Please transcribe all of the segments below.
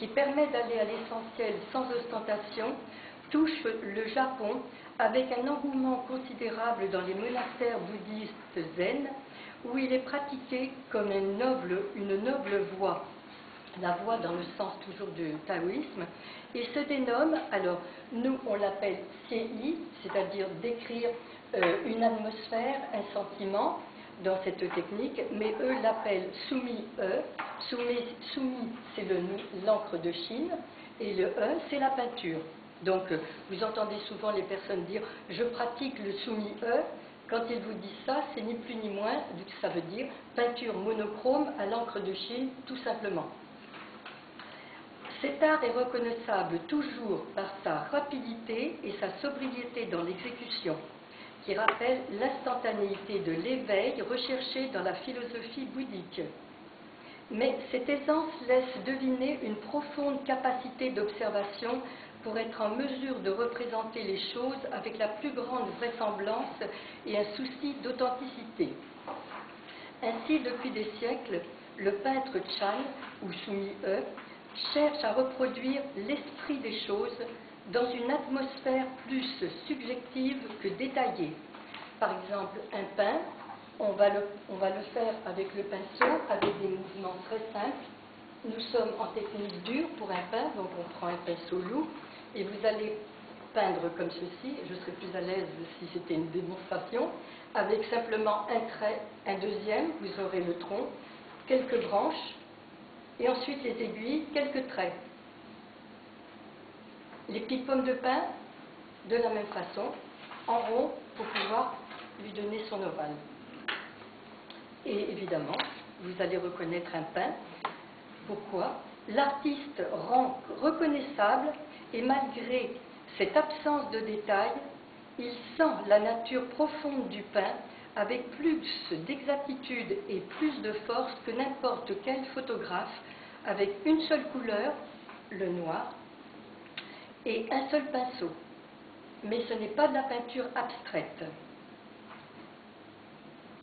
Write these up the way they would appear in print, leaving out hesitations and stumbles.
qui permet d'aller à l'essentiel sans ostentation, touche le Japon avec un engouement considérable dans les monastères bouddhistes zen, où il est pratiqué comme une noble voie, la voie dans le sens toujours du taoïsme, et se dénomme, alors nous on l'appelle CI, c'est-à-dire décrire une atmosphère, un sentiment dans cette technique, mais eux l'appellent Sumi-e. Sumi, c'est l'encre de Chine, et le E, c'est la peinture. Donc, vous entendez souvent les personnes dire « je pratique le Sumi-e ». Quand ils vous disent ça, c'est ni plus ni moins, ça veut dire peinture monochrome à l'encre de Chine, tout simplement. Cet art est reconnaissable toujours par sa rapidité et sa sobriété dans l'exécution, qui rappelle l'instantanéité de l'éveil recherché dans la philosophie bouddhique. Mais cette aisance laisse deviner une profonde capacité d'observation pour être en mesure de représenter les choses avec la plus grande vraisemblance et un souci d'authenticité. Ainsi, depuis des siècles, le peintre Chan, ou Sumi-e, cherche à reproduire l'esprit des choses dans une atmosphère plus subjective que détaillée. Par exemple, un pain, on va le faire avec le pinceau, avec des mouvements très simples. Nous sommes en technique dure pour un pain, donc on prend un pinceau lourd, et vous allez peindre comme ceci. Je serais plus à l'aise si c'était une démonstration. Avec simplement un trait, un deuxième, vous aurez le tronc, quelques branches, et ensuite les aiguilles, quelques traits. Les petites pommes de pin, de la même façon, en rond, pour pouvoir lui donner son ovale. Et évidemment, vous allez reconnaître un pain. Pourquoi? L'artiste rend reconnaissable, et malgré cette absence de détails, il sent la nature profonde du pain avec plus d'exactitude et plus de force que n'importe quel photographe, avec une seule couleur, le noir, et un seul pinceau. Mais ce n'est pas de la peinture abstraite.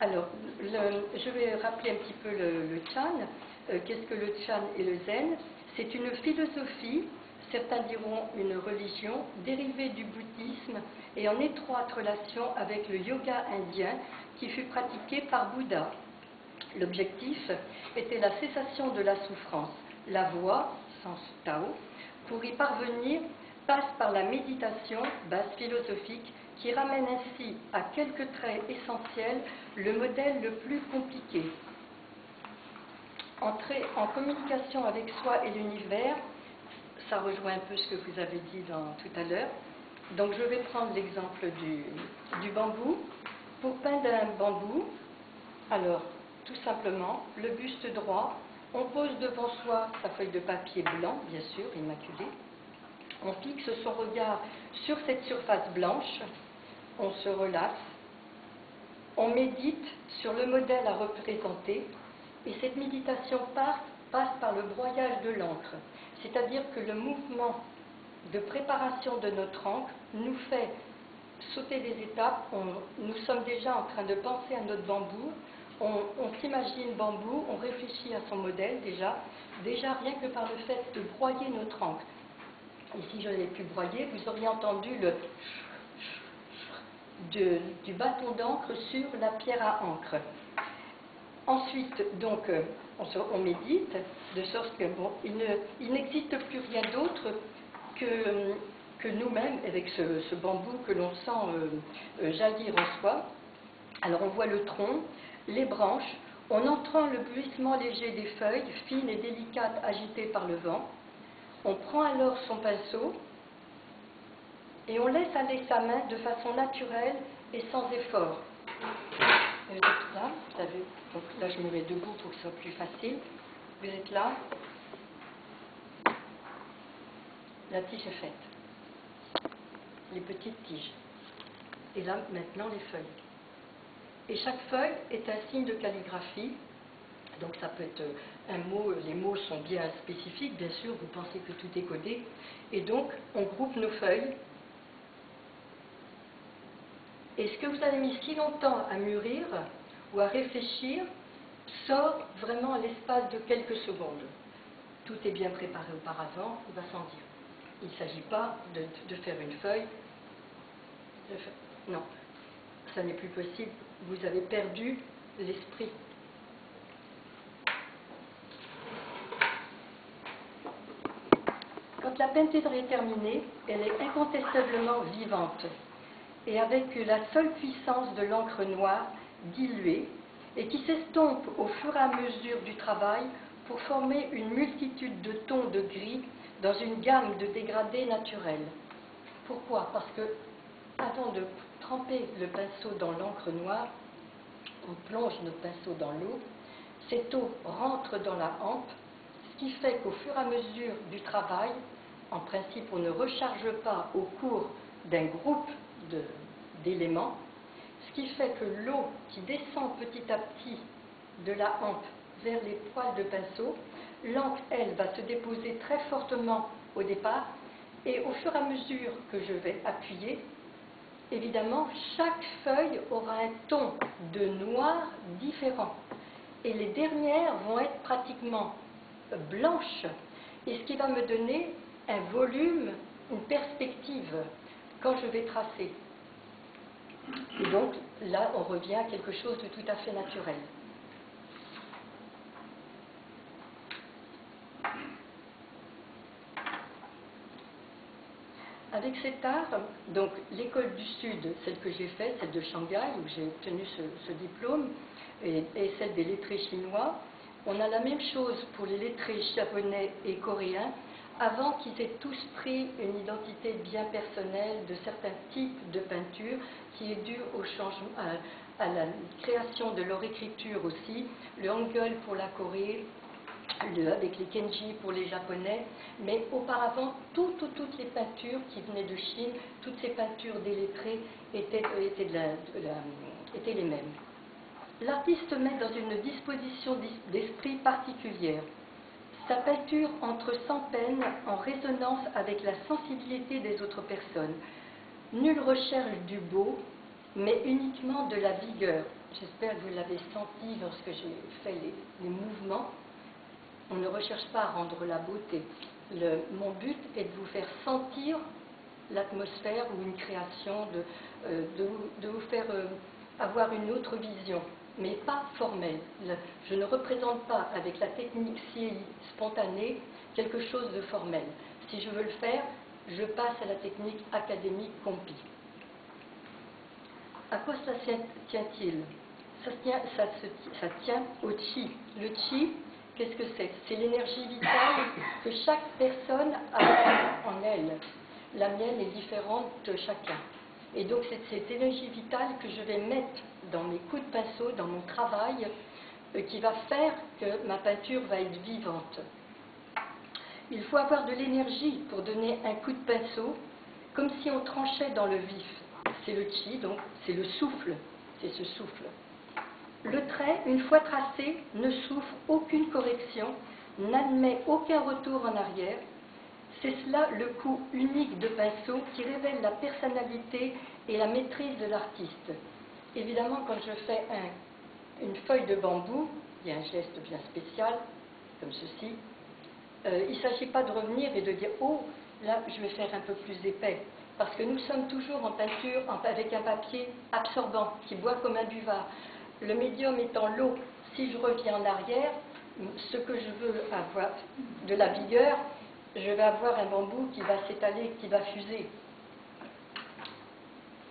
Alors, je vais rappeler un petit peu le Chan. Qu'est-ce que le Chan et le Zen? C'est une philosophie, certains diront une religion, dérivée du bouddhisme et en étroite relation avec le yoga indien qui fut pratiqué par Bouddha. L'objectif était la cessation de la souffrance. La voie, sens Tao, pour y parvenir, passe par la méditation, base philosophique, qui ramène ainsi à quelques traits essentiels le modèle le plus compliqué. Entrer en communication avec soi et l'univers, ça rejoint un peu ce que vous avez dit tout à l'heure. Donc je vais prendre l'exemple du bambou. Pour peindre un bambou, alors tout simplement, le buste droit, on pose devant soi sa feuille de papier blanc, bien sûr, immaculée. On fixe son regard sur cette surface blanche, on se relaxe, on médite sur le modèle à représenter, et cette méditation passe par le broyage de l'encre, c'est-à-dire que le mouvement de préparation de notre encre nous fait sauter des étapes. Nous sommes déjà en train de penser à notre bambou, on s'imagine bambou, on réfléchit à son modèle déjà rien que par le fait de broyer notre encre. Et si je n'avais pu broyer, vous auriez entendu le du bâton d'encre sur la pierre à encre. Ensuite, donc, on médite, de sorte que il n'existe plus rien d'autre que nous-mêmes, avec ce bambou que l'on sent jaillir en soi. Alors on voit le tronc, les branches, on entend le bruissement léger des feuilles, fines et délicates agitées par le vent. On prend alors son pinceau et on laisse aller sa main de façon naturelle et sans effort. Vous êtes là, vous savez, donc là je me mets debout pour que ce soit plus facile. Vous êtes là, la tige est faite, les petites tiges. Et là maintenant les feuilles. Et chaque feuille est un signe de calligraphie. Donc ça peut être un mot, les mots sont bien spécifiques, bien sûr, vous pensez que tout est codé. Et donc, on groupe nos feuilles. Et ce que vous avez mis si longtemps à mûrir ou à réfléchir sort vraiment à l'espace de quelques secondes. tout est bien préparé auparavant, il va s'en dire. Il ne s'agit pas de faire une feuille. Non, ça n'est plus possible. Vous avez perdu l'esprit. Quand la peinture est terminée, elle est incontestablement vivante et avec la seule puissance de l'encre noire diluée et qui s'estompe au fur et à mesure du travail pour former une multitude de tons de gris dans une gamme de dégradés naturels. Pourquoi? Parce que avant de tremper le pinceau dans l'encre noire, on plonge notre pinceau dans l'eau, cette eau rentre dans la hampe, ce qui fait qu'au fur et à mesure du travail, en principe on ne recharge pas au cours d'un groupe d'éléments, ce qui fait que l'eau qui descend petit à petit de la hampe vers les poils de pinceau, l'encre, elle, va se déposer très fortement au départ, et au fur et à mesure que je vais appuyer, évidemment, chaque feuille aura un ton de noir différent. Et les dernières vont être pratiquement blanches, et ce qui va me donner un volume, une perspective quand je vais tracer. Et donc, là, on revient à quelque chose de tout à fait naturel. Avec cet art, donc l'école du Sud, celle que j'ai faite, celle de Shanghai, où j'ai obtenu ce diplôme, et celle des lettrés chinois, on a la même chose pour les lettrés japonais et coréens, avant qu'ils aient tous pris une identité bien personnelle de certains types de peinture, qui est due au changement, à la création de leur écriture aussi, le Hangul pour la Corée, avec les Kenji pour les Japonais, mais auparavant, toutes les peintures qui venaient de Chine, toutes ces peintures délettrées étaient les mêmes. L'artiste se met dans une disposition d'esprit particulière. Sa peinture entre sans peine en résonance avec la sensibilité des autres personnes. Nulle recherche du beau, mais uniquement de la vigueur. J'espère que vous l'avez senti lorsque j'ai fait les mouvements. On ne recherche pas à rendre la beauté. Mon but est de vous faire sentir l'atmosphère ou une création, de vous faire avoir une autre vision, mais pas formelle. Je ne représente pas avec la technique CI spontanée quelque chose de formel. Si je veux le faire, je passe à la technique académique Compi. À quoi ça tient-il? Ça tient au chi. Le chi, qu'est-ce que c'est? C'est l'énergie vitale que chaque personne a en elle. La mienne est différente de chacun. Et donc c'est cette énergie vitale que je vais mettre dans mes coups de pinceau, dans mon travail, qui va faire que ma peinture va être vivante. Il faut avoir de l'énergie pour donner un coup de pinceau, comme si on tranchait dans le vif. C'est le chi, donc c'est le souffle, c'est ce souffle. Le trait, une fois tracé, ne souffre aucune correction, n'admet aucun retour en arrière. C'est cela le coup unique de pinceau qui révèle la personnalité et la maîtrise de l'artiste. Évidemment, quand je fais une feuille de bambou, il y a un geste bien spécial, comme ceci. Il ne s'agit pas de revenir et de dire « Oh, là, je vais faire un peu plus épais ». Parce que nous sommes toujours en peinture avec un papier absorbant, qui boit comme un buvard. Le médium étant l'eau, si je reviens en arrière, ce que je veux avoir de la vigueur, je vais avoir un bambou qui va s'étaler, qui va fuser.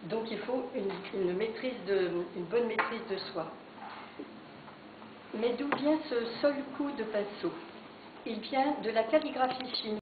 Donc il faut une bonne maîtrise de soi. Mais d'où vient ce seul coup de pinceau? Il vient de la calligraphie chinoise.